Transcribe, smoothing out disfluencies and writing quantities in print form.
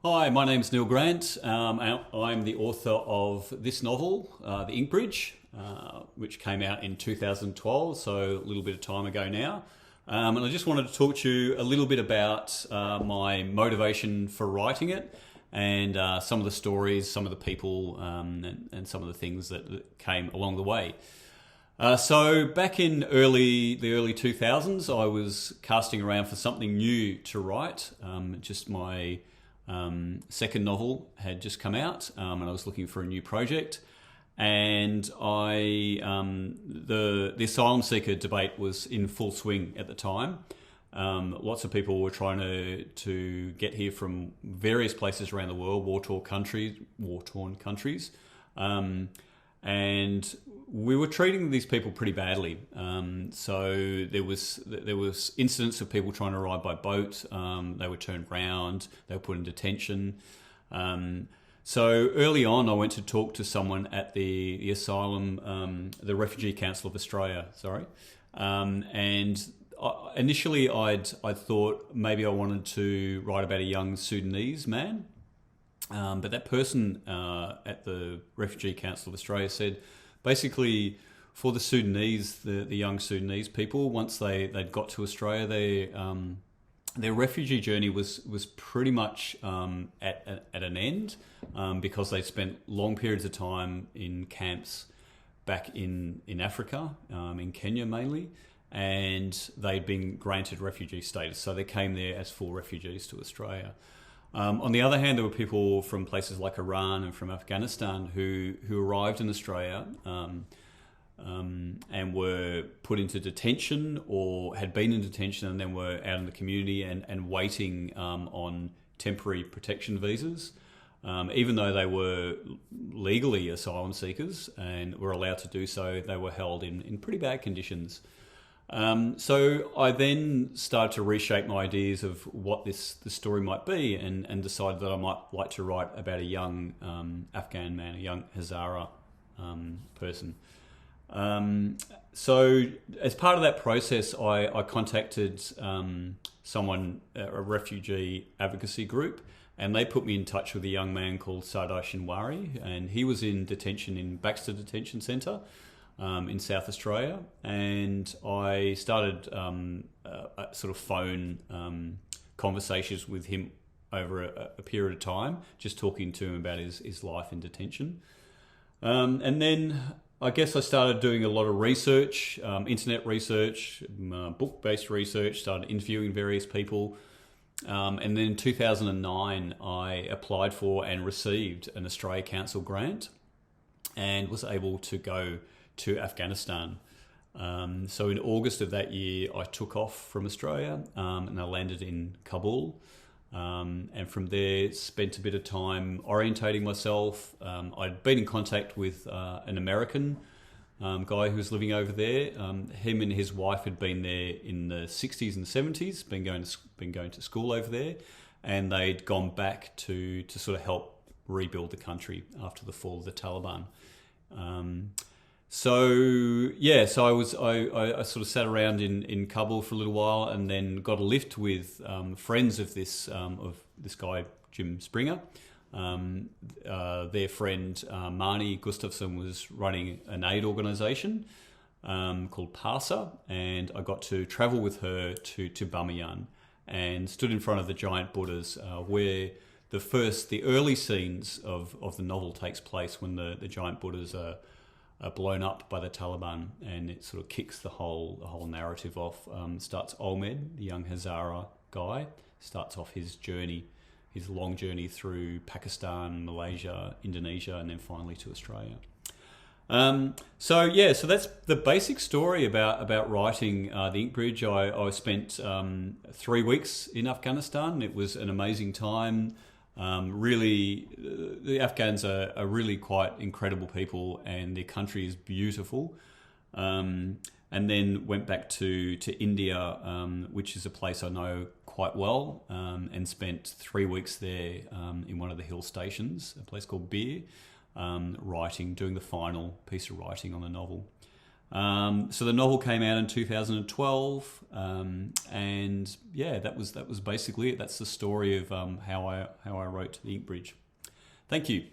Hi, my name's Neil Grant. I'm the author of this novel, The Ink Bridge, which came out in 2012, so a little bit of time ago now. And I just wanted to talk to you a little bit about my motivation for writing it and some of the stories, some of the people, and some of the things that came along the way. So back in the early 2000s, I was casting around for something new to write. Just my second novel had just come out, and I was looking for a new project. And the asylum seeker debate was in full swing at the time. Lots of people were trying to get here from various places around the world, war-torn countries, and we were treating these people pretty badly. So there was incidents of people trying to arrive by boat. They were turned round. They were put in detention. So early on, I went to talk to someone at the asylum, the Refugee Council of Australia. Initially, I'd thought maybe I wanted to write about a young Sudanese man. But that person at the Refugee Council of Australia said, basically, for the Sudanese, the young Sudanese people, once they'd got to Australia, their refugee journey was pretty much at an end, because they spent long periods of time in camps back in Africa, in Kenya mainly, and they'd been granted refugee status. So they came there as full refugees to Australia. On the other hand, there were people from places like Iran and from Afghanistan who arrived in Australia and were put into detention or had been in detention and then were out in the community and waiting on temporary protection visas. Even though they were legally asylum seekers and were allowed to do so, they were held in pretty bad conditions. So I then started to reshape my ideas of what the story might be, and decided that I might like to write about a young Afghan man, a young Hazara person. So as part of that process, I contacted someone, a refugee advocacy group, and they put me in touch with a young man called Sardar Shinwari, and he was in detention in Baxter Detention Centre in South Australia, and I started sort of phone conversations with him over a period of time, just talking to him about his life in detention. And then I guess I started doing a lot of research, internet research, book-based research, started interviewing various people. And then in 2009, I applied for and received an Australia Council grant and was able to go to Afghanistan. So in August of that year, I took off from Australia and I landed in Kabul. And from there, spent a bit of time orientating myself. I'd been in contact with an American guy who was living over there. Him and his wife had been there in the 60s and 70s, been going to school over there, and they'd gone back to sort of help rebuild the country after the fall of the Taliban. So I sort of sat around in Kabul for a little while, and then got a lift with friends of this guy Jim Springer. Their friend Marnie Gustafsson was running an aid organisation called PASA, and I got to travel with her to Bamiyan and stood in front of the giant Buddhas, where the early scenes of the novel takes place when the giant Buddhas are blown up by the Taliban, and it sort of kicks the whole narrative off. Starts Ahmed, the young Hazara guy, starts off his long journey through Pakistan, Malaysia, Indonesia, and then finally to Australia. So that's the basic story about writing The Ink Bridge. I spent 3 weeks in Afghanistan. It was an amazing time. Really, the Afghans are really quite incredible people, and their country is beautiful. And then went back to India, which is a place I know quite well, and spent 3 weeks there in one of the hill stations, a place called Bir, doing the final piece of writing on the novel. So the novel came out in 2012, and yeah, that was basically it. That's the story of how I wrote The Ink Bridge. Thank you.